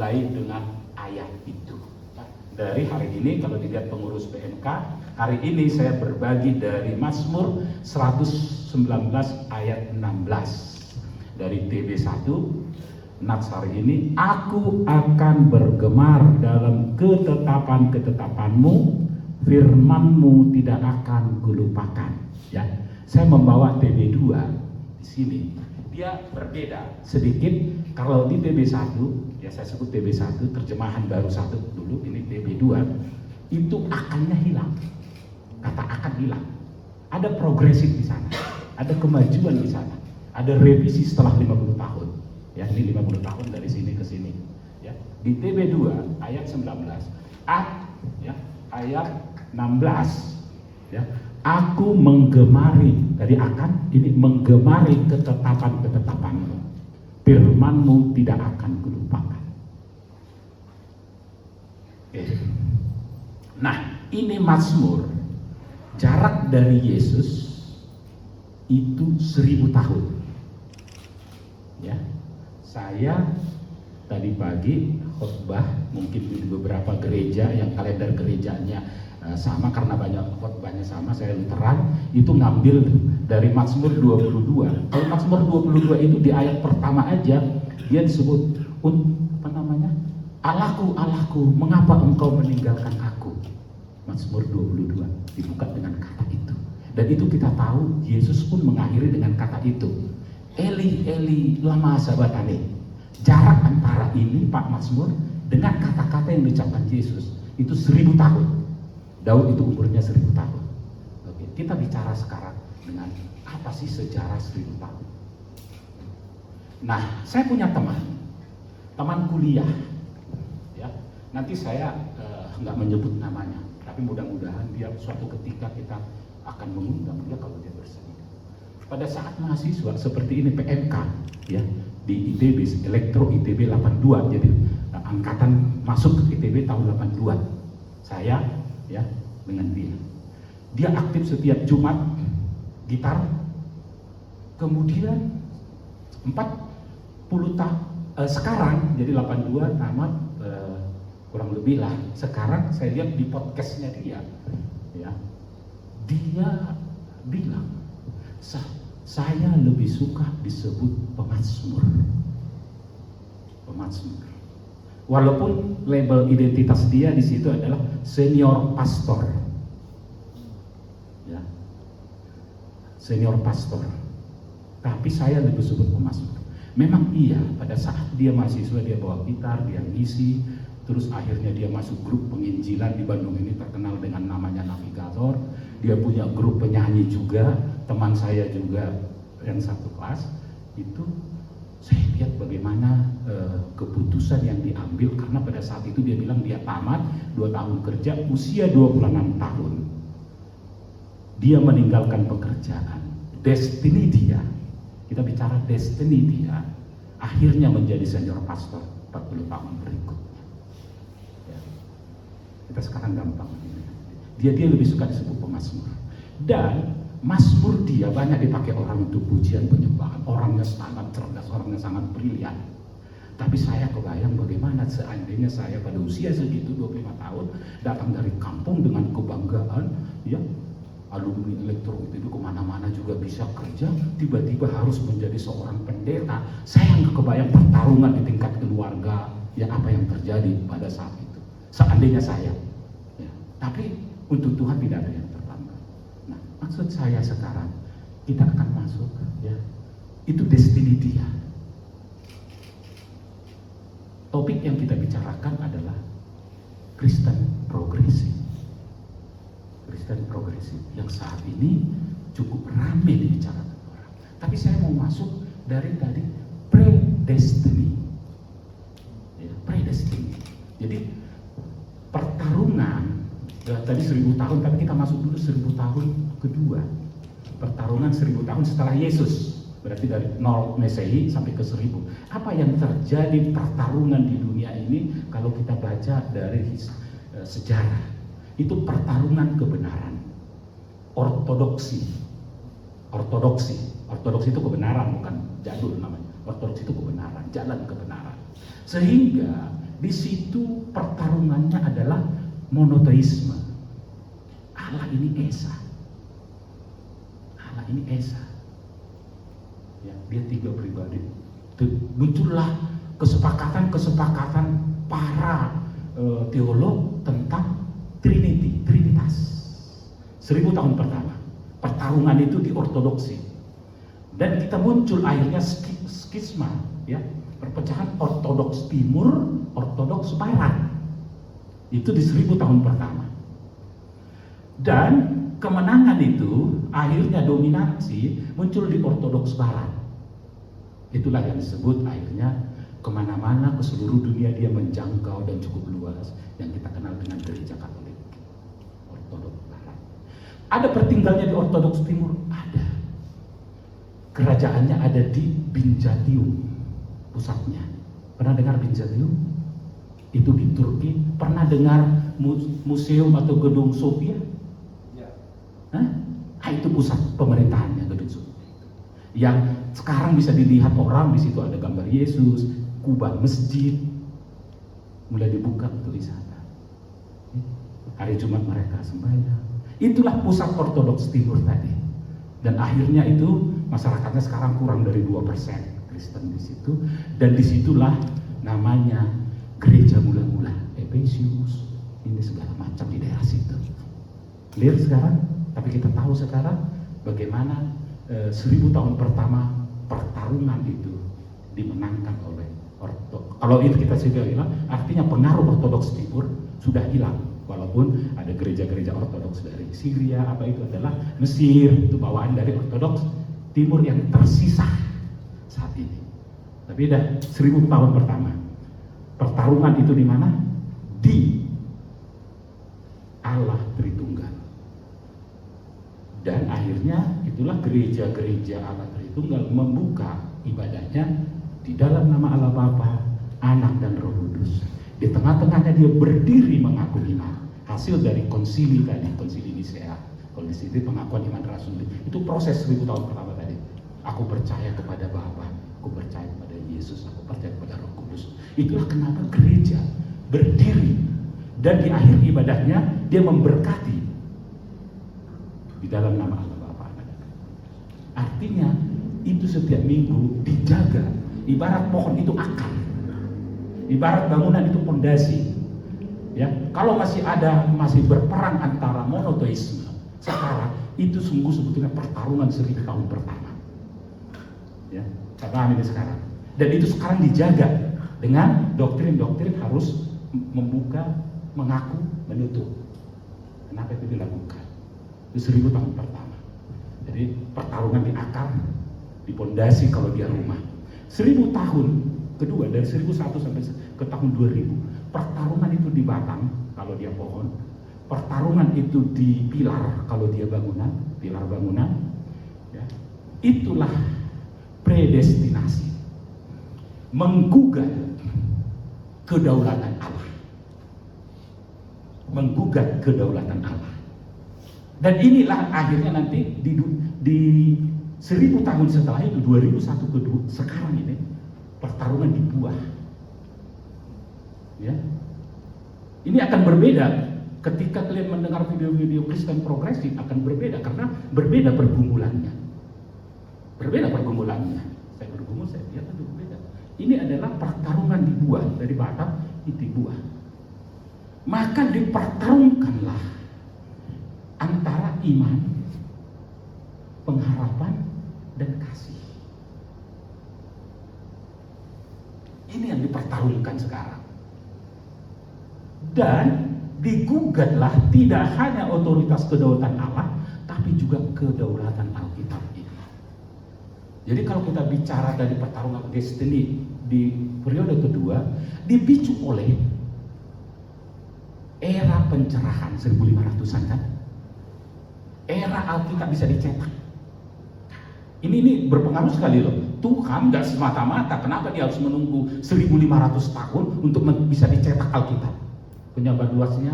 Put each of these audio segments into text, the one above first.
mulai dengan ayat itu. Dari hari ini kalau dilihat pengurus PMK, hari ini saya berbagi dari Mazmur 119 ayat 16 dari TB1. Nats hari ini, aku akan bergemar dalam ketetapan-ketetapanmu, firmanmu tidak akan kulupakan. Ya, saya membawa TB2 di sini. Dia berbeda sedikit. Kalau di TB1, ya saya sebut TB1, terjemahan baru satu dulu, ini TB2, itu akannya hilang. Kata akan hilang. Ada progresif di sana, ada kemajuan di sana, ada revisi setelah 50 tahun. Ya, ini 50 tahun dari sini ke sini. Ya, di TB2 ayat 19, ya, ayat 16, ya, aku menggemari, tadi akan, ini menggemari ketetapan-ketetapanmu, firmanmu tidak akan kulupakan. Nah, ini Mazmur, jarak dari Yesus itu 1000 tahun. Ya, saya tadi pagi khotbah, mungkin di beberapa gereja yang kalender gerejanya sama karena banyak khotbahnya sama, saya Lutheran, itu ngambil dari Mazmur 22. Kalau Mazmur 22 itu di ayat pertama aja dia disebut apa namanya? Allahku, Allahku, mengapa engkau meninggalkan aku? Mazmur 22 dibuka dengan kata itu. Dan itu kita tahu Yesus pun mengakhiri dengan kata itu. Eli, Eli, lama sabachthani. Jarak antara ini Pak Mazmur dengan kata-kata yang diucapkan Yesus itu 1000 tahun. Daud itu umurnya 1000 tahun. Oke, kita bicara sekarang dengan apa sih sejarah 1000 tahun. Nah, saya punya teman kuliah. Ya, nanti saya nggak menyebut namanya, tapi mudah-mudahan dia suatu ketika kita akan mengundang dia kalau dia bersedia. Pada saat mahasiswa seperti ini PMK, ya, di ITB, Elektro ITB 82, jadi angkatan masuk ke ITB tahun 82. Saya, ya, dengan dia aktif setiap Jumat gitar. Kemudian 40 tahun sekarang, jadi 82 tamat, kurang lebih lah. Sekarang saya lihat di podcastnya dia, ya, dia bilang, saya lebih suka disebut pemazmur. Walaupun label identitas dia di situ adalah senior pastor, ya, senior pastor. Tapi saya lebih sebut pemazmur. Memang iya, pada saat dia mahasiswa dia bawa gitar, dia ngisi, terus akhirnya dia masuk grup penginjilan di Bandung ini terkenal dengan namanya Navigator. Dia punya grup penyanyi juga, teman saya juga yang satu kelas. Itu saya lihat bagaimana keputusan yang diambil, karena pada saat itu dia bilang dia tamat 2 tahun kerja, usia 26 tahun dia meninggalkan pekerjaan. Destiny dia, kita bicara destiny dia, akhirnya menjadi senior pastor 40 tahun berikutnya. Ya. Kita sekarang gampang, dia lebih suka disebut pemazmur. Dan mazmur dia banyak dipakai orang untuk pujian penyembahan. Orangnya sangat cerdas, orangnya sangat brilian. Tapi saya kebayang bagaimana seandainya saya pada usia segitu 25 tahun datang dari kampung dengan kebanggaan, ya, alumni Elektro itu kemana-mana juga bisa kerja, tiba-tiba harus menjadi seorang pendeta. Saya nggak kebayang pertarungan di tingkat keluarga, ya, apa yang terjadi pada saat itu. Seandainya saya, ya. Tapi untuk Tuhan tidak ada yang terlambat. Nah, maksud saya sekarang kita akan masuk, ya, itu destiny dia. Topik yang kita bicarakan adalah Kristen progresif. Kristen progresif yang saat ini cukup ramai dibicarakan orang. Tapi saya mau masuk dari tadi predestiny, ya, predestiny. Jadi pertarungan, ya, tadi 1000 tahun, tapi kita masuk dulu 1000 tahun kedua. Pertarungan 1000 tahun setelah Yesus, berarti dari 0 Masehi sampai ke 1000. Apa yang terjadi pertarungan di dunia ini kalau kita baca dari sejarah? Itu pertarungan kebenaran. Ortodoksi itu kebenaran, bukan jadul namanya. Ortodoksi itu kebenaran, jalan kebenaran. Sehingga Di situ pertarungannya adalah monoteisme. Allah ini esa. Allah ini esa. Ya, dia tiga pribadi. Muncullah kesepakatan para teolog tentang Trinitas. 1000 tahun pertama. Pertarungan itu di ortodoksi. Dan kita muncul akhirnya skisma, ya, perpecahan ortodoks timur, ortodoks barat. Itu di 1000 tahun pertama. Dan kemenangan itu akhirnya dominasi muncul di ortodoks barat. Itulah yang disebut akhirnya kemana-mana ke seluruh dunia dia menjangkau dan cukup luas, yang kita kenal dengan gereja Katolik ortodoks barat. Ada pertinggalnya di ortodoks timur? Ada. Kerajaannya ada di Binjatium, pusatnya. Pernah dengar Binjatium? Itu di Turki. Pernah dengar museum atau gedung Sofia? Ya. Itu pusat pemerintahannya, gedung Sofia. Yang sekarang bisa dilihat orang, di situ ada gambar Yesus, kubah masjid, mulai dibuka untuk wisata. Hari Jumat mereka sembahyang. Itulah pusat ortodoks timur tadi. Dan akhirnya itu masyarakatnya sekarang kurang dari 2% Kristen di situ, dan disitulah namanya gereja mula-mula, Efesius, ini segala macam di daerah situ. Clear sekarang? Tapi kita tahu sekarang bagaimana 1000 tahun pertama pertarungan itu dimenangkan oleh ortodoks. Kalau itu kita sudah hilang, artinya pengaruh ortodoks timur sudah hilang. Walaupun ada gereja-gereja ortodoks dari Syria, apa itu adalah Mesir, itu bawaan dari ortodoks timur yang tersisa saat ini. Tapi dah 1000 tahun pertama pertarungan itu di mana? Di Allah Tritunggal. Dan akhirnya itulah gereja-gereja Allah Tritunggal membuka ibadahnya di dalam nama Allah Bapa, Anak dan Roh Kudus. Di tengah-tengahnya dia berdiri mengaku iman. Hasil dari konsili tadi, konsili Nisea. Konsili itu pengakuan iman rasul. Itu proses 1000 tahun pertama tadi. Aku percaya kepada Bapa, aku percaya kepada Yesus, aku percaya kepada Roh Kudus. Itulah kenapa gereja berdiri, dan di akhir ibadahnya dia memberkati di dalam nama Allah Bapa. Artinya itu setiap minggu dijaga. Ibarat pohon itu akar, ibarat bangunan itu pondasi. Ya, kalau masih berperang antara monoteisme sekarang, itu sungguh sebetulnya pertarungan 1000 tahun pertama. Ya, paham ini sekarang. Dan itu sekarang dijaga dengan doktrin-doktrin harus membuka, mengaku, menutup. Kenapa itu dilakukan? Itu 1000 tahun pertama. Jadi pertarungan di akar, di pondasi kalau dia rumah. 1000 tahun kedua, dari 1001 sampai ke tahun 2000, pertarungan itu di batang kalau dia pohon, pertarungan itu di pilar kalau dia bangunan, pilar bangunan. Ya. Itulah predestinasi, menggugat kedaulatan Allah, menggugat kedaulatan Allah. Dan inilah akhirnya nanti di 1000 tahun setelah itu, 2001 ke sekarang ini, pertarungan dibuah. Ya. Ini akan berbeda ketika kalian mendengar video-video Kristen progresif, akan berbeda karena berbeda pergumulannya. Berbeda pergumulannya. Saya bergumul, saya lihat itu berbeda. Ini adalah pertarungan dibuah dari batang itu buah. Maka dipertarungkanlah antara iman, pengharapan, dan kasih. Ini yang dipertarungkan sekarang. Dan digugatlah tidak hanya otoritas kedaulatan Allah, tapi juga kedaulatan Alkitab ini. Jadi kalau kita bicara dari pertarungan destiny di periode kedua, dipicu oleh era pencerahan 1500-an kan? Era Alkitab bisa dicetak. Ini berpengaruh sekali loh. Tuhan gak semata-mata, kenapa dia harus menunggu 1500 tahun untuk bisa dicetak Alkitab? Penyebar luasnya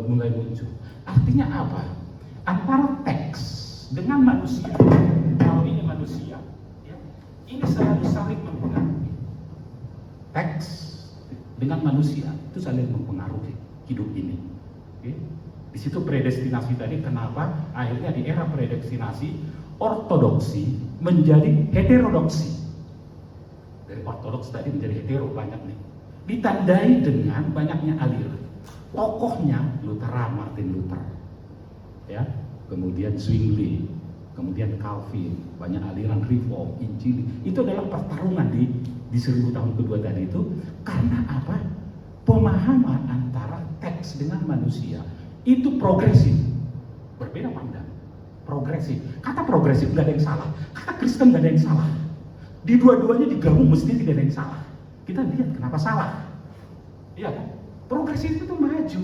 mulai muncul. Artinya apa? Antara teks dengan manusia, kalau ini manusia, ya, ini selalu saling mempengaruhi. Teks dengan manusia itu saling mempengaruhi hidup ini. Oke? Di situ predestinasi tadi, kenapa akhirnya di era predestinasi ortodoksi menjadi heterodoksi. Dari ortodoks tadi menjadi hetero, banyak nih. Ditandai dengan banyaknya aliran. Tokohnya Lutheran, Martin Luther, ya, kemudian Zwingli, kemudian Calvin, banyak aliran Reform, Injili. Itu adalah pertarungan di 1000 tahun kedua tadi itu, karena apa? Pemahaman antara teks dengan manusia itu progresif, berbeda pandang, progresif. Kata progresif nggak ada yang salah, kata Kristen nggak ada yang salah. Di dua-duanya digabung mesti tidak ada yang salah. Kita lihat kenapa salah, iya kan? Progresif itu maju.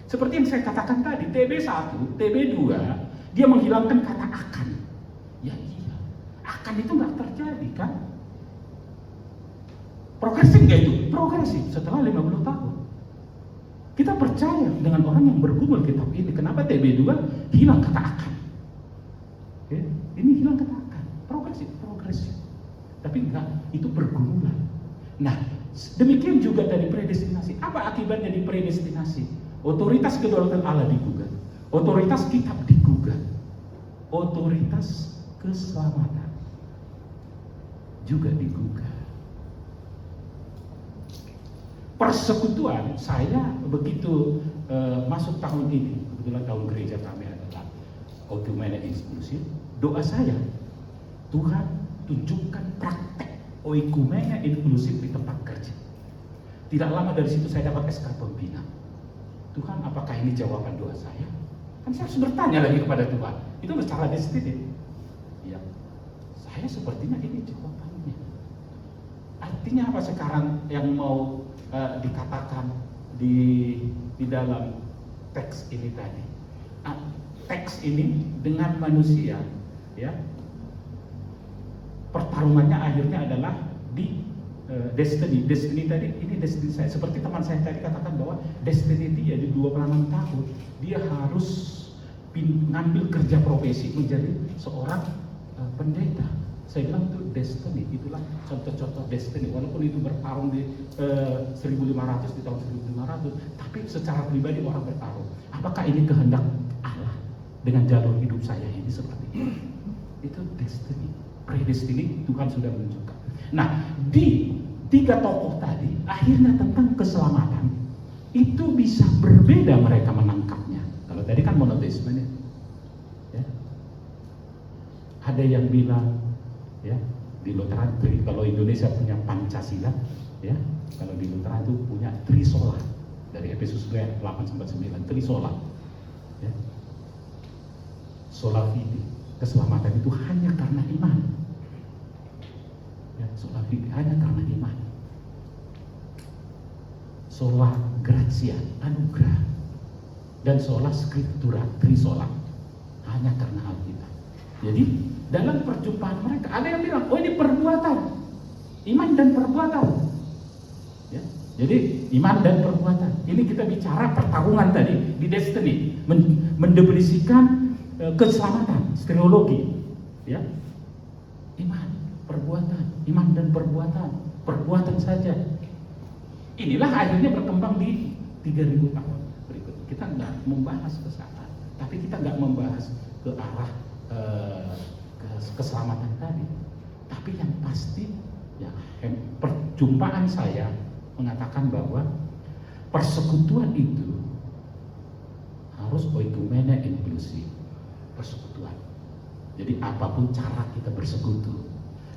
Seperti yang saya katakan tadi, TB1, TB2, dia menghilangkan kata akan. Ya iya, akan itu nggak terjadi kan? Progresif nggak itu? Progresif setelah 50 tahun. Kita percaya dengan orang yang bergumul kitab ini. Kenapa TB2 hilang kata akan? Oke? Ini hilang kata akan. Progresif. Tapi enggak, itu pergumulan. Nah, demikian juga dari predestinasi. Apa akibatnya di predestinasi? Otoritas kedaulatan Allah digugat. Otoritas kitab digugat. Otoritas keselamatan juga digugat. Persekutuan, saya begitu masuk tahun ini, kebetulan tahun gereja kami adalah Oikumene Inklusif. Doa saya, Tuhan tunjukkan praktek Oikumene Inklusif di tempat kerja. Tidak lama dari situ saya dapat SK pembina. Tuhan, apakah ini jawaban doa saya? Kan saya harus bertanya lagi kepada Tuhan. Itu secara destiny. Ya, saya sepertinya ini jawabannya. Artinya apa sekarang yang mau dikatakan di dalam teks ini tadi? Teks ini dengan manusia, ya, pertarungannya akhirnya adalah di destiny. Destiny tadi, ini destiny saya. Seperti teman saya tadi katakan bahwa destiny dia di 26 tahun dia harus ngambil kerja profesi menjadi seorang pendeta. Saya bilang itu destiny, itulah contoh-contoh destiny. Walaupun itu bertarung di 1500, di tahun 1500, tapi secara pribadi orang bertarung. Apakah ini kehendak Allah dengan jalur hidup saya ini seperti ini? Itu destiny, predestiny, Tuhan sudah menunjukkan. Nah, di 3 tokoh tadi, akhirnya tentang keselamatan itu bisa berbeda mereka menangkapnya. Kalau tadi kan monoteisme, ya. Ada yang bilang, ya, di Lutheran, kalau Indonesia punya Pancasila, ya, kalau di Lutheran itu punya Trisola, dari Efesus 8-9, Trisola, ya. Sola fide, keselamatan itu hanya karena iman, ya, sola fide hanya karena iman. Sola gratia, anugerah, dan sola scriptura, Trisola, hanya karena Alkitab. Jadi dalam perjumpaan mereka ada yang bilang, oh ini perbuatan, iman dan perbuatan, ya. Jadi iman dan perbuatan. Ini kita bicara pertarungan tadi di destiny, mendefinisikan keselamatan, stereologi, ya. Iman, perbuatan, iman dan perbuatan, perbuatan saja. Inilah akhirnya berkembang di 3000 tahun berikut. Kita nggak membahas ke sana, tapi kita nggak membahas ke arah keselamatan tadi. Tapi yang pasti, ya, perjumpaan saya mengatakan bahwa persekutuan itu harus oikumene inklusif, persekutuan. Jadi apapun cara kita bersekutu,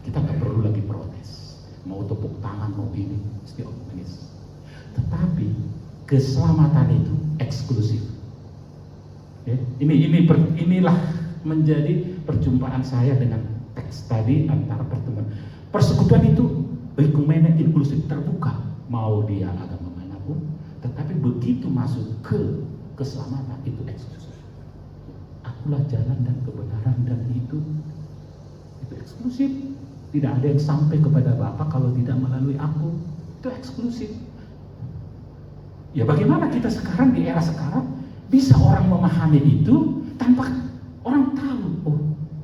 kita nggak perlu lagi protes, mau tepuk tangan, mau ini, mesti oikumenis. Tetapi keselamatan itu eksklusif. Ya, inilah menjadi perjumpaan saya dengan teks tadi antara pertemuan. Persekutuan itu oikumene inklusif, terbuka, mau dia agama manapun, tetapi begitu masuk ke keselamatan itu eksklusif. Akulah jalan dan kebenaran dan hidup, itu eksklusif. Tidak ada yang sampai kepada Bapa kalau tidak melalui aku, itu eksklusif. Ya bagaimana kita sekarang di era sekarang bisa orang memahami itu tanpa orang tahu, oh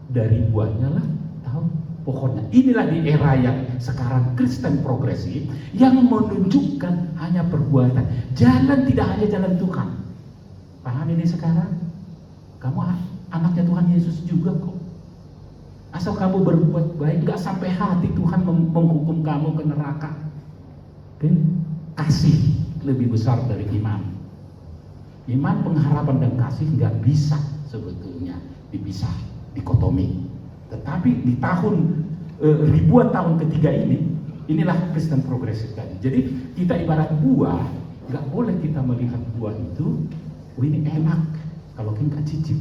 dari buahnya lah tahu Pokoknya inilah di era yang sekarang Kristen progresif yang menunjukkan hanya perbuatan. Jalan tidak hanya jalan Tuhan. Paham ini sekarang? Kamu anaknya Tuhan Yesus juga kok. Asal kamu berbuat baik, gak sampai hati Tuhan menghukum kamu ke neraka. Kasih lebih besar dari iman. Iman, pengharapan, dan kasih gak bisa sebetulnya dipisah, dikotomi. Tetapi di tahun ribuan tahun ketiga ini, inilah Kristen progresif tadi. Jadi kita ibarat buah, nggak boleh kita melihat buah itu, oh ini enak, kalau kita nggak cicip.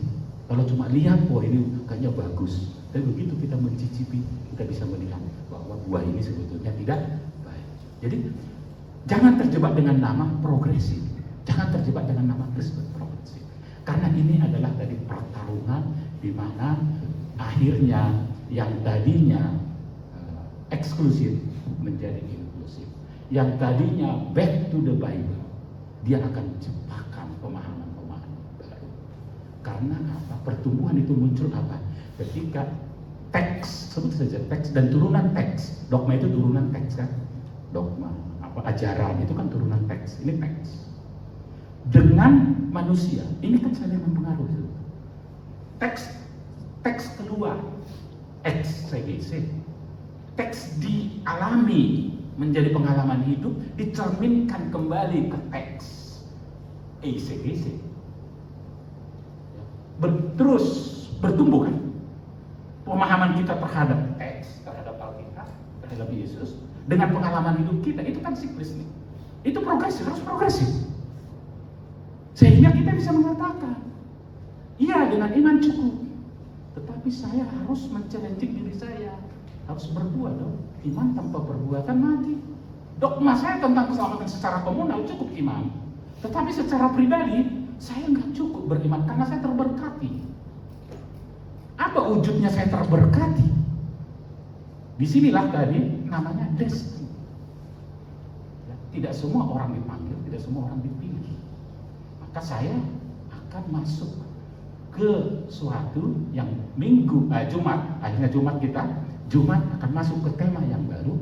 Kalau cuma lihat, oh ini kayaknya bagus. Tapi begitu kita mencicipi, kita bisa melihat bahwa buah ini sebetulnya tidak baik. Jadi jangan terjebak dengan nama progresif, jangan terjebak dengan nama Kristen progresif. Karena ini adalah dari pertarungan di mana akhirnya yang tadinya eksklusif menjadi inklusif, yang tadinya back to the Bible, dia akan ciptakan pemahaman-pemahaman baru. Karena apa? Pertumbuhan itu muncul apa? Ketika teks, sebut saja teks dan turunan teks. Dogma itu turunan teks kan? Dogma, ajaran itu kan turunan teks. Ini teks. Dengan manusia, ini kan saling mempengaruhi. Teks keluar, exegese. Teks dialami menjadi pengalaman hidup, dicerminkan kembali ke teks, exegese. Terus bertumbuh kan? Pemahaman kita terhadap teks, terhadap Alkitab, terhadap Yesus, dengan pengalaman hidup kita, itu kan siklis nih. Itu progresif, harus progresif. Sehingga kita bisa mengatakan, iya dengan iman cukup. Tetapi saya harus men-challenging diri saya, harus berbuat dong. Iman tanpa perbuatan mati. Dogma saya tentang keselamatan secara komunal cukup iman. Tetapi secara pribadi, saya nggak cukup beriman karena saya terberkati. Apa wujudnya saya terberkati? Disinilah tadi namanya destiny. Ya, tidak semua orang dipanggil, tidak semua orang dipilih. Maka saya akan masuk ke suatu yang Jumat, akhirnya Jumat akan masuk ke tema yang baru,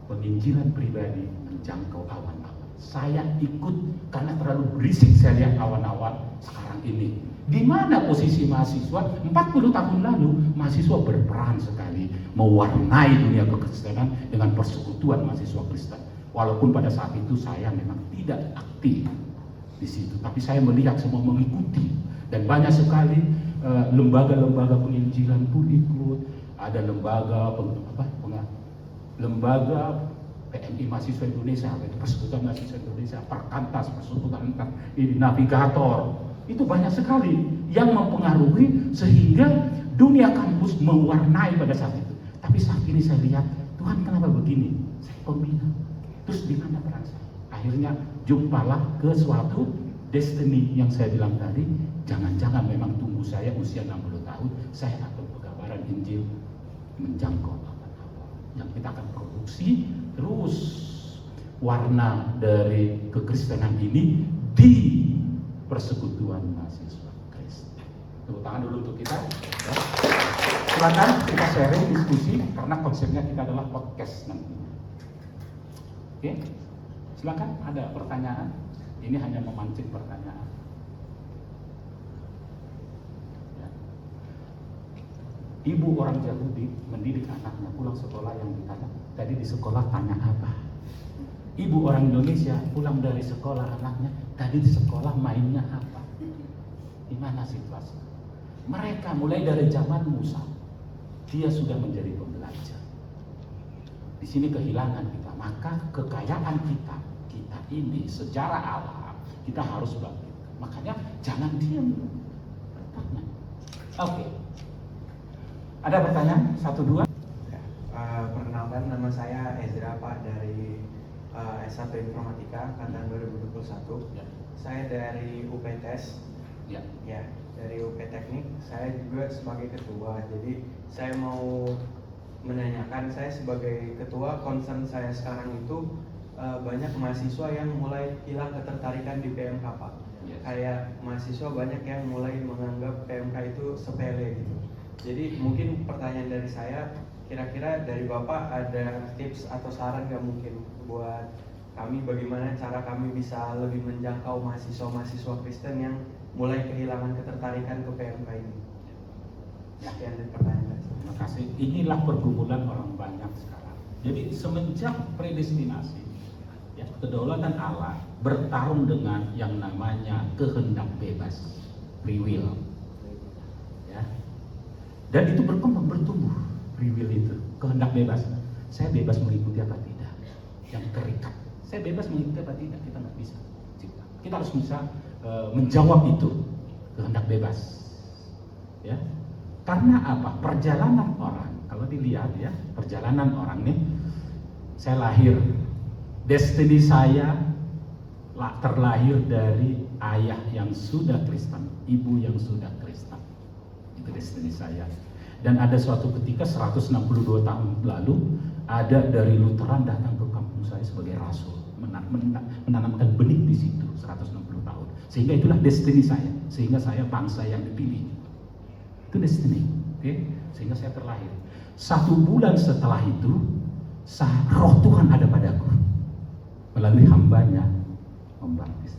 penginjilan pribadi menjangkau awan-awan. Saya ikut karena terlalu berisik saya lihat awan-awan sekarang ini. Di mana posisi mahasiswa? 40 tahun lalu mahasiswa berperan sekali mewarnai dunia kekristenan dengan persekutuan mahasiswa Kristen. Walaupun pada saat itu saya memang tidak aktif di situ, tapi saya melihat semua mengikuti dan banyak sekali lembaga-lembaga penginjilan pun ikut. Ada lembaga PMI Mahasiswa Indonesia, itu Persekutuan Mahasiswa Indonesia, Perkantas, Persekutuan ini Navigator. Itu banyak sekali yang mempengaruhi sehingga dunia kampus mewarnai pada saat itu. Tapi saat ini saya lihat, Tuhan kenapa begini? Saya pembina. Terus di mana peran saya? Akhirnya jumpalah ke suatu destiny yang saya bilang tadi. Jangan-jangan memang tunggu saya usia 60 tahun, saya akan pekabaran Injil menjangkau apa-apa. Yang kita akan produksi terus warna dari kekristenan ini di persekutuan mahasiswa Kristen. Tepuk tangan dulu untuk kita. Ya. Silakan kita sharing, diskusi, karena konsepnya kita adalah podcast nanti. Oke, silakan ada pertanyaan. Ini hanya memancing pertanyaan. Ya. Ibu orang Yahudi mendidik anaknya pulang sekolah yang ditanya, tadi di sekolah tanya apa? Ibu orang Indonesia pulang dari sekolah anaknya, tadi di sekolah mainnya apa? Gimana situasi? Mereka mulai dari zaman Musa, dia sudah menjadi pembelajar. Di sini kehilangan kita, maka kekayaan kita ini sejarah alam kita harus bangkit. Makanya jangan diam, bertanya. Oke. Ada pertanyaan? 1, 2. Perkenalkan, nama saya Ezra Pak dari S1 Informatika angkatan 2021. Ya. Saya dari UPTES. Ya. Ya, dari UP Teknik. Saya juga sebagai ketua. Jadi saya mau menanyakan, saya sebagai ketua, concern saya sekarang itu banyak mahasiswa yang mulai hilang ketertarikan di PMK Pak. Yes. Kayak mahasiswa banyak yang mulai menganggap PMK itu sepele gitu. Jadi mungkin pertanyaan dari saya, kira-kira dari Bapak ada tips atau saran nggak mungkin buat kami bagaimana cara kami bisa lebih menjangkau mahasiswa-mahasiswa Kristen yang mulai kehilangan ketertarikan ke PMK ini? Sekian dari pertanyaan. Terima kasih. Inilah pergumulan orang banyak sekarang. Jadi semenjak predestinasi, ya, kedaulatan Allah bertarung dengan yang namanya kehendak bebas, free will. Ya. Dan itu berkembang, bertumbuh, free will itu, kehendak bebas. Saya bebas mengikuti apa tidak, yang terikat. Saya bebas mengikuti apa tidak, kita nggak bisa. Kita harus bisa menjawab itu, kehendak bebas. Ya. Karena apa? Perjalanan orang, kalau dilihat ya, perjalanan orang nih, saya lahir, destiny saya terlahir dari ayah yang sudah Kristen, ibu yang sudah Kristen. Itu destiny saya. Dan ada suatu ketika 162 tahun lalu, ada dari Lutheran datang ke kampung saya sebagai rasul, menanamkan benih di situ 160 tahun. Sehingga itulah destiny saya, sehingga saya bangsa yang dipilih. Itu destiny, okay? Sehingga saya terlahir. 1 bulan setelah itu, roh Tuhan ada padaku melalui hambanya membaptis.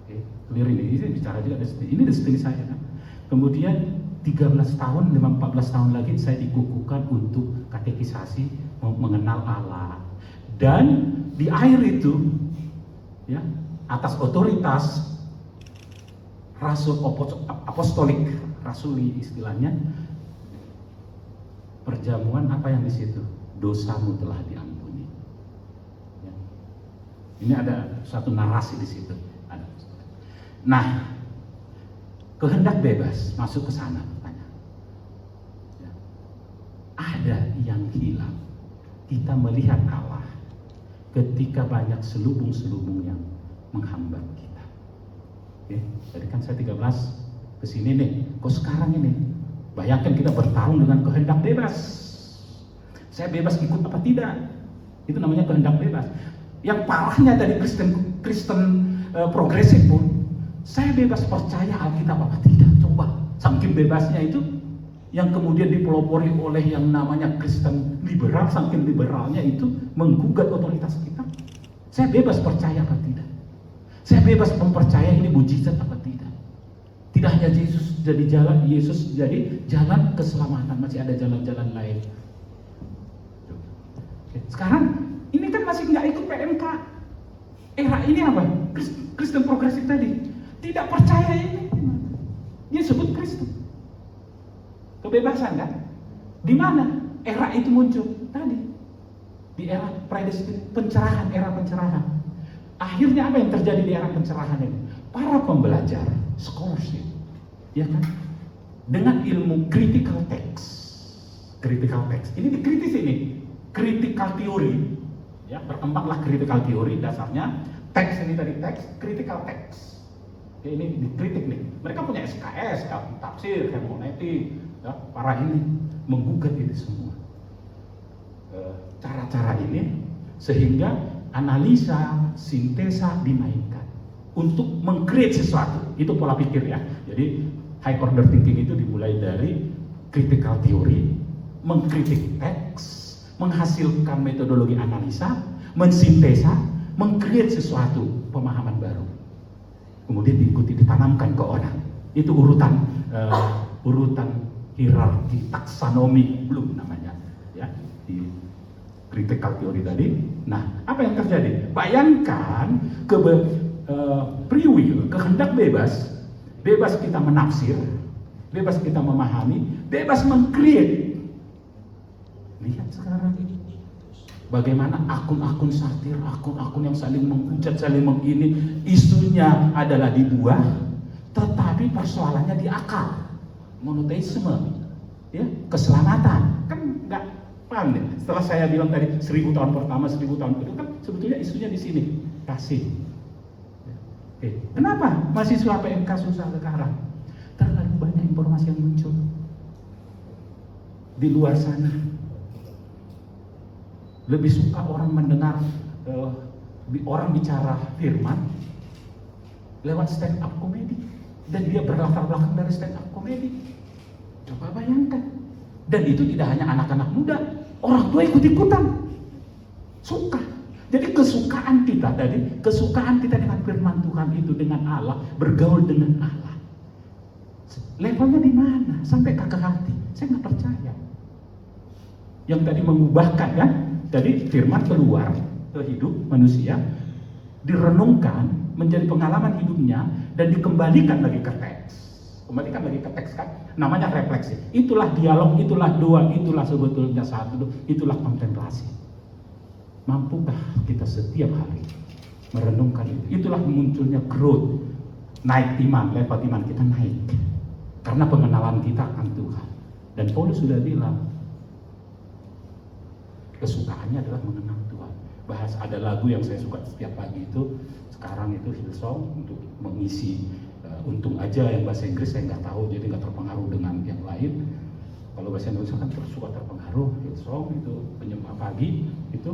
Okay? Clear ini bicara juga destiny. Ini destiny saya kan. Kemudian 13 tahun, 14 tahun lagi saya dikukuhkan untuk katekisasi mengenal Allah. Dan di akhir itu, ya, atas otoritas rasul apostolik, rasuli istilahnya, perjamuan apa yang di situ? Dosamu telah diampuni. Ya. Ini ada suatu narasi di situ. Nah, kehendak bebas masuk ke sana. Ya. Ada yang hilang. Kita melihat Allah ketika banyak selubung-selubung yang menghambat kita. Oke, tadi kan saya 13 kesini nih, kok sekarang ini bayangkan kita bertarung dengan kehendak bebas. Saya bebas ikut apa tidak, itu namanya kehendak bebas. Yang parahnya dari Kristen progresif pun, saya bebas percaya Alkitab apa tidak. Coba, saking bebasnya itu, yang kemudian dipelopori oleh yang namanya Kristen liberal, saking liberalnya itu menggugat otoritas kita. Saya bebas percaya apa tidak, saya bebas mempercaya ini mujizat apa tidak. Tidak hanya Yesus jadi jalan keselamatan, masih ada jalan-jalan lain. Sekarang ini kan masih nggak ikut PMK. Era ini apa? Kristen progresif tadi tidak percaya ini. Dia sebut Kristen. Kebebasan kan? Di mana era itu muncul? Tadi di era pencerahan, era pencerahan. Akhirnya apa yang terjadi di era pencerahan ini? Para pembelajar, scholarship, ya kan, dengan ilmu critical text, ini dikritis ini, critical theory, ya, berkembanglah critical theory, dasarnya teks ini tadi critical text, ya, ini dikritik nih, mereka punya SKS, tafsir, hermeneutik, ya, para ini menggugat ini semua, cara-cara ini, sehingga analisa, sintesa dimainkan untuk meng-create sesuatu. Itu pola pikir ya. Jadi high order thinking itu dimulai dari critical theory, mengkritik teks, menghasilkan metodologi analisa, mensintesa, meng-create sesuatu pemahaman baru. Kemudian diikuti, ditanamkan ke orang. Itu urutan hierarki taksonomi belum namanya, ya, di critical theory tadi. Nah, apa yang terjadi? Bayangkan free will, kehendak bebas, bebas kita menafsir, bebas kita memahami, bebas meng-create. Lihat sekarang ini, bagaimana akun-akun satir, akun-akun yang saling menghujat, saling mengini, isunya adalah di buah, tetapi persoalannya di akal, monoteisme, ya, keselamatan, kan nggak paham deh. Setelah saya bilang tadi 1000 tahun pertama, 1000 tahun kedua, kan sebetulnya isunya di sini, kasih. Kenapa mahasiswa PMK susah sekarang? Terlalu banyak informasi yang muncul di luar sana. Lebih suka orang mendengar orang bicara firman lewat stand up komedi, dan dia berlatar belakang dari stand up komedi. Coba bayangkan. Dan itu tidak hanya anak-anak muda, orang tua ikut-ikutan suka. Jadi kesukaan kita dengan firman Tuhan itu, dengan Allah, bergaul dengan Allah, levelnya di mana? Sampai ke hati. Saya nggak percaya. Yang tadi mengubahkan kan, tadi firman keluar ke hidup manusia, direnungkan menjadi pengalaman hidupnya dan dikembalikan lagi ke teks. Kembalikan lagi ke teks kan, namanya refleksi. Itulah dialog, itulah doa, itulah sebetulnya satu, itulah kontemplasi. Mampukah kita setiap hari merenungkan itu? Itulah munculnya growth, naik iman, level iman kita naik karena pengenalan kita akan Tuhan. Dan Paulus sudah bilang, kesukaannya adalah mengenal Tuhan. Bahas ada lagu yang saya suka setiap pagi itu, sekarang itu Hillsong untuk mengisi. Untung aja yang bahasa Inggris saya nggak tahu, jadi nggak terpengaruh dengan yang lain. Kalau bahasa Indonesia kan suka terpengaruh. Hillsong itu penyembah pagi itu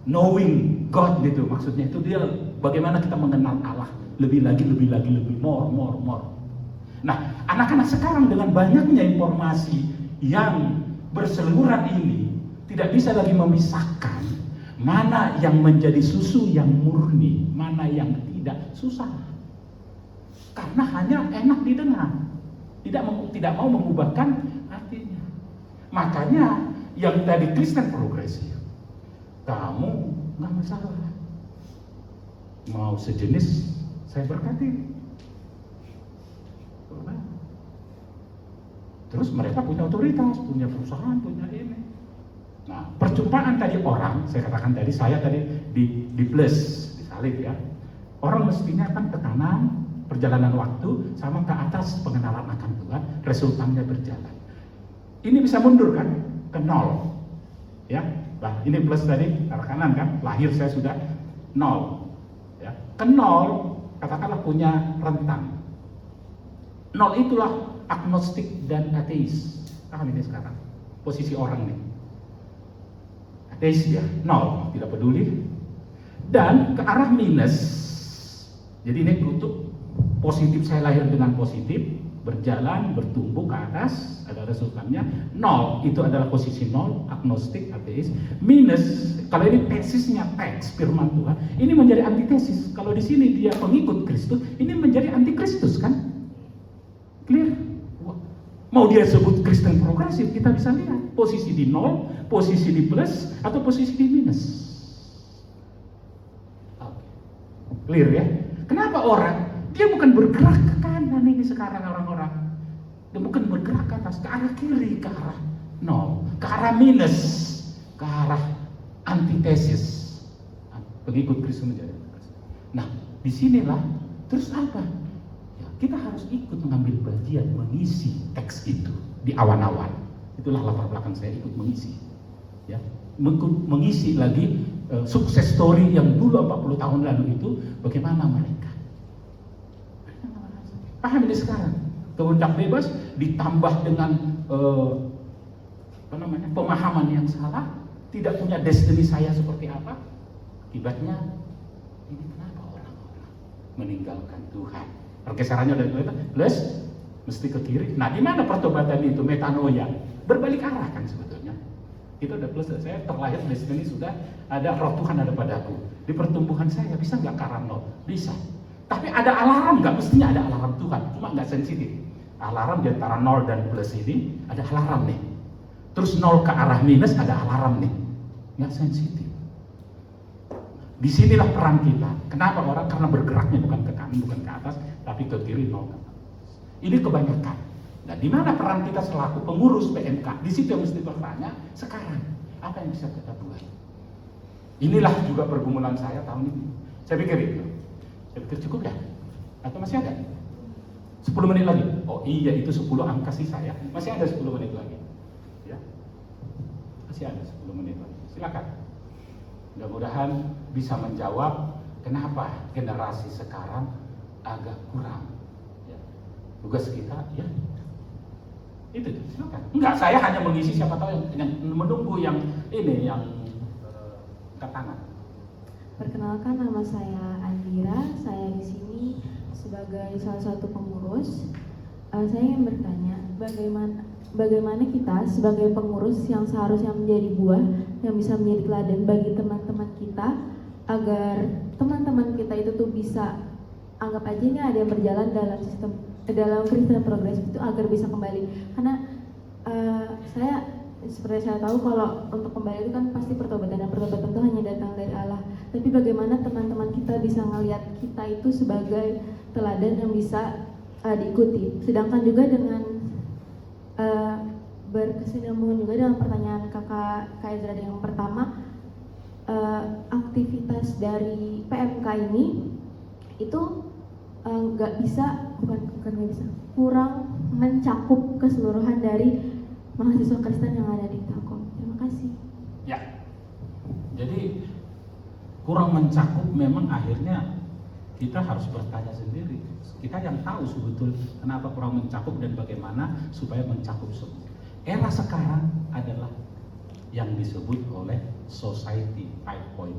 knowing God gitu, maksudnya itu dia bagaimana kita mengenal Allah lebih lagi, lebih more. Nah, anak-anak sekarang dengan banyaknya informasi yang berseliweran ini tidak bisa lagi memisahkan mana yang menjadi susu yang murni, mana yang tidak, susah. Karena hanya enak didengar, tidak mau mengubahkan artinya. Makanya yang tadi Kristen progresif, kamu nggak masalah, mau sejenis saya berkati. Terus mereka punya otoritas, punya perusahaan, punya ini. Nah, perjumpaan tadi orang, saya katakan tadi, saya tadi di plus, disalib ya. Orang mestinya kan tekanan, perjalanan waktu, sama ke atas pengenalan akan Tuhan, resultannya berjalan. Ini bisa mundur kan, ke nol. Ya, nah ini plus tadi, arah kanan kan, lahir saya sudah nol. Ya, ke nol, katakanlah punya rentang. Nol itulah agnostik dan ateis. Paham ini sekarang posisi orang nih. Ateis ya, nol, tidak peduli. Dan ke arah minus. Jadi ini kutub positif, saya lahir dengan positif, berjalan, bertumbuh ke atas, ada resultannya. Nol, itu adalah posisi nol, agnostik, ateis. Minus, kalau ini tesisnya teks firman Tuhan, ini menjadi antitesis. Kalau di sini dia pengikut Kristus, ini menjadi antikristus kan? Clear? Mau dia sebut Kristen progresif, kita bisa lihat posisi di nol, posisi di plus, atau posisi di minus. Clear ya? Kenapa orang? Dia bukan bergerak ke kanan ini sekarang orang-orang. Dia bukan bergerak ke atas, ke arah kiri, ke arah nol, ke arah minus, ke arah antitesis. Pengikut Kristus menjadi. Nah, disinilah terus apa? Kita harus ikut mengambil bagian, mengisi teks itu di awan-awan. Itulah latar belakang saya ikut mengisi. Ya, mengisi lagi sukses story yang dulu 40 tahun lalu itu, bagaimana mereka. Paham ini sekarang? Kehendak bebas ditambah dengan pemahaman yang salah, tidak punya destiny saya seperti apa. Akibatnya ini kenapa orang-orang meninggalkan Tuhan? Pergeserannya dari plus mesti ke kiri. Nah, di mana pertobatan itu? Metanoia, berbalik arah kan sebetulnya. Itu udah plus, saya terlahir di sini sudah ada roh Tuhan ada padaku. Di pertumbuhan saya bisa nggak ke arah nol? Bisa. Tapi ada alarm nggak? Mestinya ada alarm Tuhan, cuma nggak sensitif. Alarm di antara nol dan plus ini ada alarm nih. Terus nol ke arah minus ada alarm nih, nggak sensitif. Disinilah peran kita. Kenapa orang? Karena bergeraknya bukan ke kanan, bukan ke atas, tapi ke kiri, nol ke atas. Ini kebanyakan. Nah, di mana peran kita selaku pengurus PMK? Di situ yang mesti bertanya. Sekarang, apa yang bisa kita buat? Inilah juga pergumulan saya tahun ini. Saya pikir itu. Saya pikir cukup ya? Atau masih ada? 10 menit lagi. Oh iya, itu 10 angka sih saya. Masih ada 10 menit lagi. Ya, masih ada 10 menit lagi. Silakan. Mudah-mudahan bisa menjawab kenapa generasi sekarang agak kurang. Ya. Tugas kita, ya itu silakan. Enggak, saya hanya mengisi, siapa tahu yang menunggu yang ini yang angkat tangan. Perkenalkan, nama saya Andira. Saya di sini sebagai salah satu pengurus. Saya ingin bertanya, bagaimana bagaimana kita sebagai pengurus yang seharusnya menjadi buah yang bisa menjadi teladan bagi teman-teman kita, agar teman-teman kita itu tuh bisa, anggap aja ini ada yang berjalan dalam sistem dalam Kristen progresif itu, agar bisa kembali. Karena seperti saya tahu kalau untuk kembali itu kan pasti pertobatan, dan pertobatan itu hanya datang dari Allah. Tapi bagaimana teman-teman kita bisa melihat kita itu sebagai teladan yang bisa diikuti. Sedangkan juga dengan berkesinambungan juga dengan pertanyaan kakak Ezra yang pertama, aktivitas dari PMK ini itu nggak bisa, bukan nggak bisa, kurang mencakup keseluruhan dari mahasiswa Kristen yang ada di Telkom. Terima kasih. Ya, jadi kurang mencakup, memang akhirnya kita harus bertanya sendiri. Kita yang tahu sebetulnya kenapa kurang mencakup dan bagaimana supaya mencakup semua. Era sekarang adalah yang disebut oleh Society 5.0.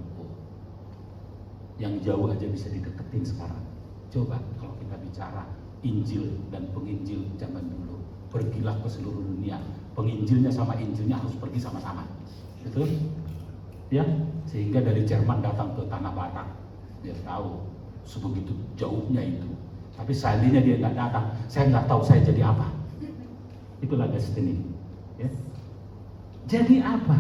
Yang jauh aja bisa dideketin sekarang. Coba kalau kita bicara Injil dan penginjil zaman dulu, pergilah ke seluruh dunia, penginjilnya sama Injilnya harus pergi sama-sama, betul? Ya, sehingga dari Jerman datang ke Tanah Batak, dia tahu sebegitu jauhnya itu. Tapi seandainya dia nggak datang, saya nggak tahu saya jadi apa. Itulah destiny. Ya. Jadi apa?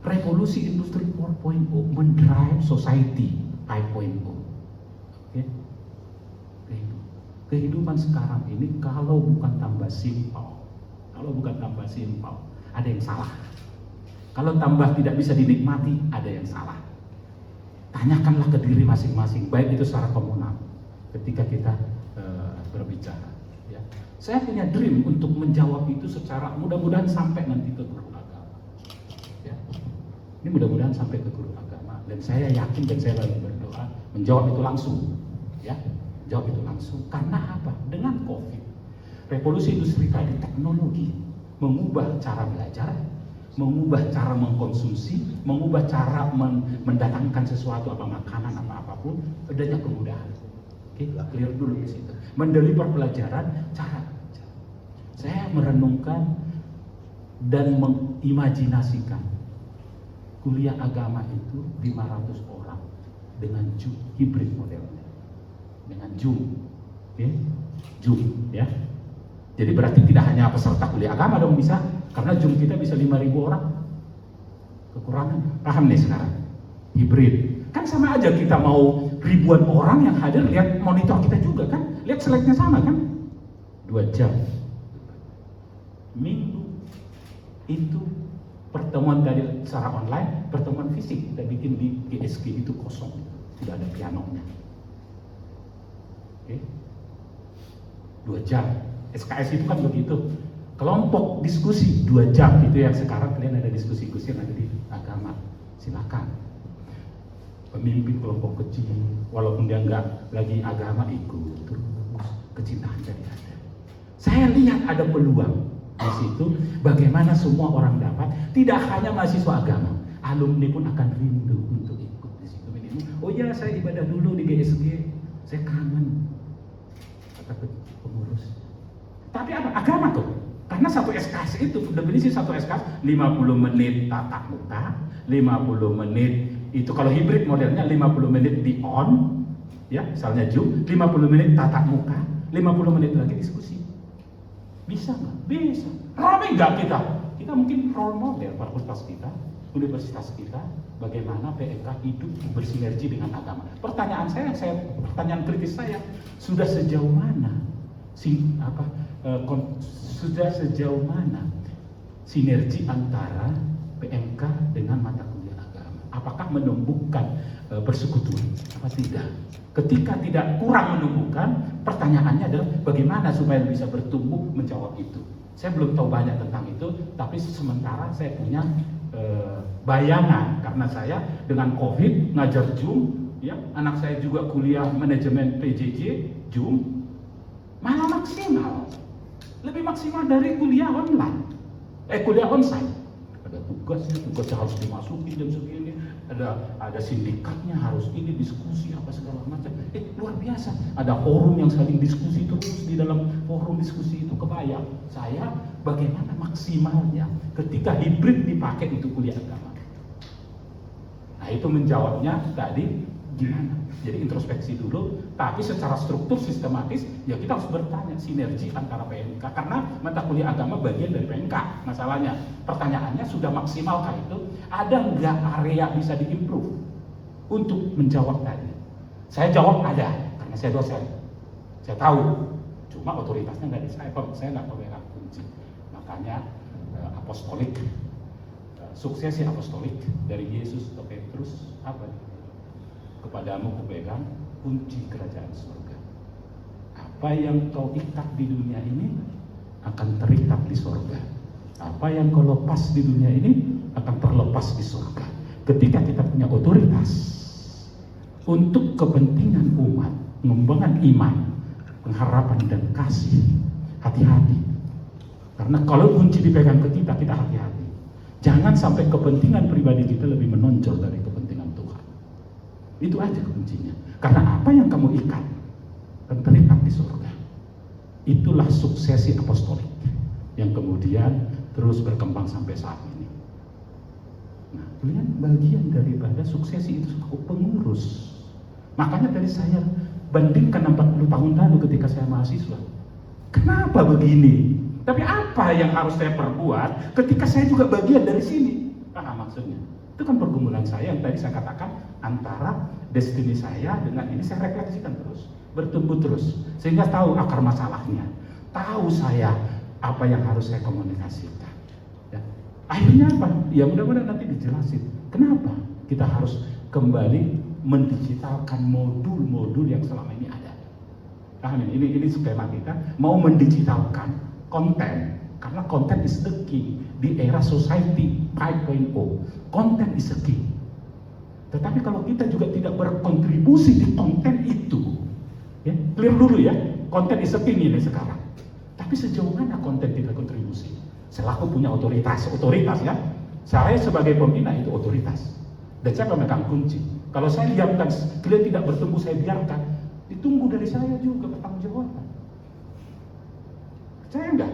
Revolusi industri 4.0 mendrive society 5.0. Oke? Kehidupan sekarang ini kalau bukan tambah simpel, ada yang salah. Kalau tambah tidak bisa dinikmati, ada yang salah. Tanyakanlah ke diri masing-masing, baik itu secara komunal, ketika kita berbicara. Ya. Saya punya dream untuk menjawab itu secara, mudah-mudahan sampai nanti ke guru agama. Ya. Ini mudah-mudahan sampai ke guru agama, dan saya yakin dan saya lagi berdoa menjawab itu langsung. Ya. Jawab itu langsung. Karena apa? Dengan COVID, revolusi industri tadi, teknologi mengubah cara belajar, mengubah cara mengkonsumsi, mengubah cara mendatangkan sesuatu, apa makanan, apapun, adanya kemudahan. Oke, clear dulu di situ. Mendeliver pelajaran, cara. Saya merenungkan dan mengimajinasikan kuliah agama itu 500 orang dengan Zoom hibrid modelnya. Dengan Zoom, okay? Zoom, ya. Jadi berarti tidak hanya peserta kuliah agama dong bisa, karena Zoom kita bisa 5.000 orang. Kekurangan, paham nih sekarang? Hibrid, kan sama aja kita mau ribuan orang yang hadir, lihat monitor kita juga kan, lihat slide-nya sama kan? 2 jam. Minggu itu pertemuan dari secara online, pertemuan fisik kita bikin di GSG itu kosong, tidak ada pianonya. Oke. 2 jam. SKS itu kan begitu. Kelompok diskusi 2 jam, itu yang sekarang kalian ada diskusi-diskusi yang ada di agama. Silakan. Pemimpin kelompok kecil, walaupun dia nggak lagi agama, ikut terus, kecintaan jadi ada. Saya lihat ada peluang di situ, bagaimana semua orang dapat, tidak hanya mahasiswa agama, alumni pun akan rindu untuk ikut di situ. Oh ya, saya ibadah dulu di GSG, saya kangen. Pengurus. Tapi apa? Agama tuh. Karena satu SKS itu, definisi satu SKS 50 menit tatap muka, 50 menit itu kalau hibrid modelnya 50 menit di on, ya, misalnya Zoom, 50 menit tatap muka, 50 menit lagi diskusi. Bisa nggak? Bisa. Ramai nggak kita? Kita mungkin role model fakultas kita, universitas kita, bagaimana PMK hidup bersinergi dengan agama. Pertanyaan pertanyaan kritis saya, sudah sejauh mana sudah sejauh mana sinergi antara PMK dengan mata kuliah agama? Apakah menumbuhkan persekutuan? Apa tidak? Ketika tidak kurang menumbuhkan, pertanyaannya adalah bagaimana supaya bisa bertumbuh menjawab itu. Saya belum tahu banyak tentang itu, tapi sementara saya punya bayangan, karena saya dengan COVID ngajar Zoom, ya, anak saya juga kuliah manajemen PJJ Zoom, malah maksimal, lebih maksimal dari kuliah online, kuliah onsite. Ada tugasnya harus dimasukin jam segini, ada sindikatnya harus ini diskusi apa segala macam. Luar biasa. Ada forum yang saling diskusi terus, di dalam forum diskusi itu kebayang saya bagaimana maksimalnya ketika hibrid dipakai untuk kuliah agama. Nah itu menjawabnya tadi gimana? Jadi introspeksi dulu, tapi secara struktur sistematis ya kita harus bertanya sinergi antara PMK, karena mata kuliah agama bagian dari PMK. Masalahnya, pertanyaannya sudah maksimalkah itu? Ada nggak area bisa diimprove untuk menjawab tadi? Saya jawab ada, karena saya dosen. Saya tahu, cuma otoritasnya nggak di saya nggak pegang kunci. Makanya apostolik, suksesi apostolik dari Yesus ke Petrus apa? Kepadamu kupegang kunci kerajaan surga. Apa yang kau ikat di dunia ini akan terikat di surga. Apa yang kau lepas di dunia ini akan terlepas di surga. Ketika kita punya otoritas untuk kepentingan umat, pengembangan iman, pengharapan dan kasih, hati-hati. Karena kalau kunci dipegang ke kita, kita hati-hati. Jangan sampai kepentingan pribadi kita lebih menonjol dari kepentingan Tuhan. Itu aja kuncinya. Karena apa yang kamu ikat akan terikat di surga. Itulah suksesi apostolik yang kemudian terus berkembang sampai saat ini. Nah, kalian bagian daripada suksesi itu sebagai pengurus. Makanya tadi saya bandingkan 40 tahun lalu ketika saya mahasiswa. Kenapa begini? Tapi apa yang harus saya perbuat ketika saya juga bagian dari sini? Paham maksudnya? Itu kan pergumulan saya yang tadi saya katakan antara destiny saya dengan ini saya refleksikan terus, bertumbuh terus, sehingga tahu akar masalahnya, tahu saya apa yang harus saya komunikasikan. Ya. Akhirnya apa? Ya mudah-mudahan nanti dijelasin kenapa kita harus kembali mendigitalkan modul-modul yang selama ini ada. Paham ini skema kita mau mendigitalkan konten, karena konten is the key di era society 5.0. Konten is the key. Tetapi kalau kita juga tidak berkontribusi di konten itu, ya, clear dulu ya, konten is the key ini sekarang. Tapi sejauh mana konten kita kontribusi? Selaku punya otoritas ya. Saya sebagai pembina itu otoritas. Dan saya pemegang kunci. Kalau saya diamkan, kalian tidak bertumbuh, saya biarkan, ditunggu dari saya juga pertanggungjawaban. Saya enggak.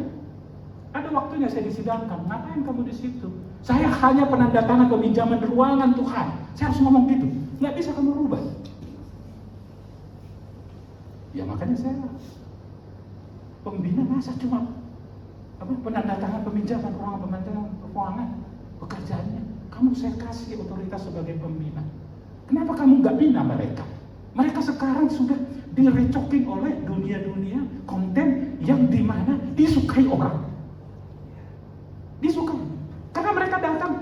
Ada waktunya saya disidangkan. Ngapain kamu di situ? Saya hanya penandatangan peminjaman ruangan Tuhan. Saya harus ngomong gitu. Nggak bisa kamu rubah. Ya makanya saya pembina masa cuma penandatangan peminjaman ruangan pekerjaannya. Kamu saya kasih otoritas sebagai pembina. Kenapa kamu nggak bina mereka? Mereka sekarang sudah direcokin oleh dunia-dunia konten yang dimana disukai orang. Disukai. Karena mereka datang,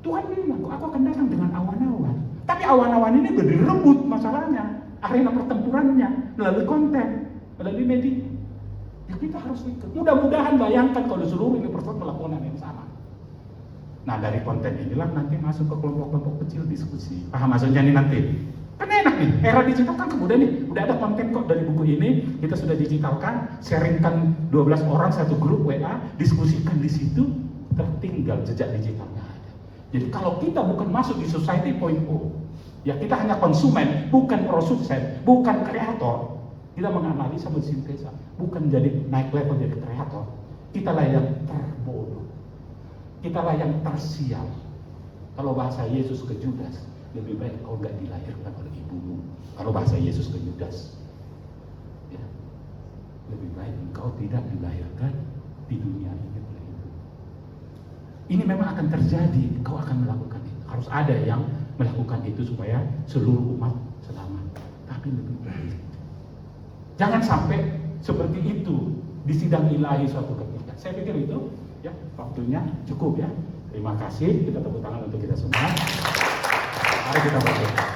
Tuhan bilang, aku akan datang dengan awan-awan. Tapi awan-awan ini berdirebut masalahnya, arena pertempurannya, melalui konten, melalui media. Ya kita harus ikut. Mudah-mudahan bayangkan kalau seluruh universitas melakukan yang sama. Nah dari konten inilah nanti masuk ke kelompok-kelompok kecil diskusi. Paham maksudnya nih nanti? Kan enak nih, era digital kan kemudian nih, udah ada konten kok dari buku ini, kita sudah digitalkan, sharingkan 12 orang satu grup WA, diskusikan di situ, tertinggal jejak digitalnya ada. Jadi kalau kita bukan masuk di society 0.0, ya kita hanya konsumen, bukan prosuksen, bukan kreator. Kita menganalisa, mensintesa, bukan jadi naik level jadi kreator. Kita layak terbodoh. Kita layak tersial. Kalau bahasa Yesus ke Judas, lebih baik kau nggak dilahirkan oleh ibumu. Kalau bahasa Yesus ke Judas, ya, lebih baik engkau tidak dilahirkan di dunia ini oleh ibu. Ini memang akan terjadi. Kau akan melakukan itu. Harus ada yang melakukan itu supaya seluruh umat selamat. Tapi lebih baik jangan sampai seperti itu di sidang ilahi suatu ketika. Saya pikir itu ya waktunya cukup ya. Terima kasih. Kita tepuk tangan untuk kita semua. Mari kita berdoa.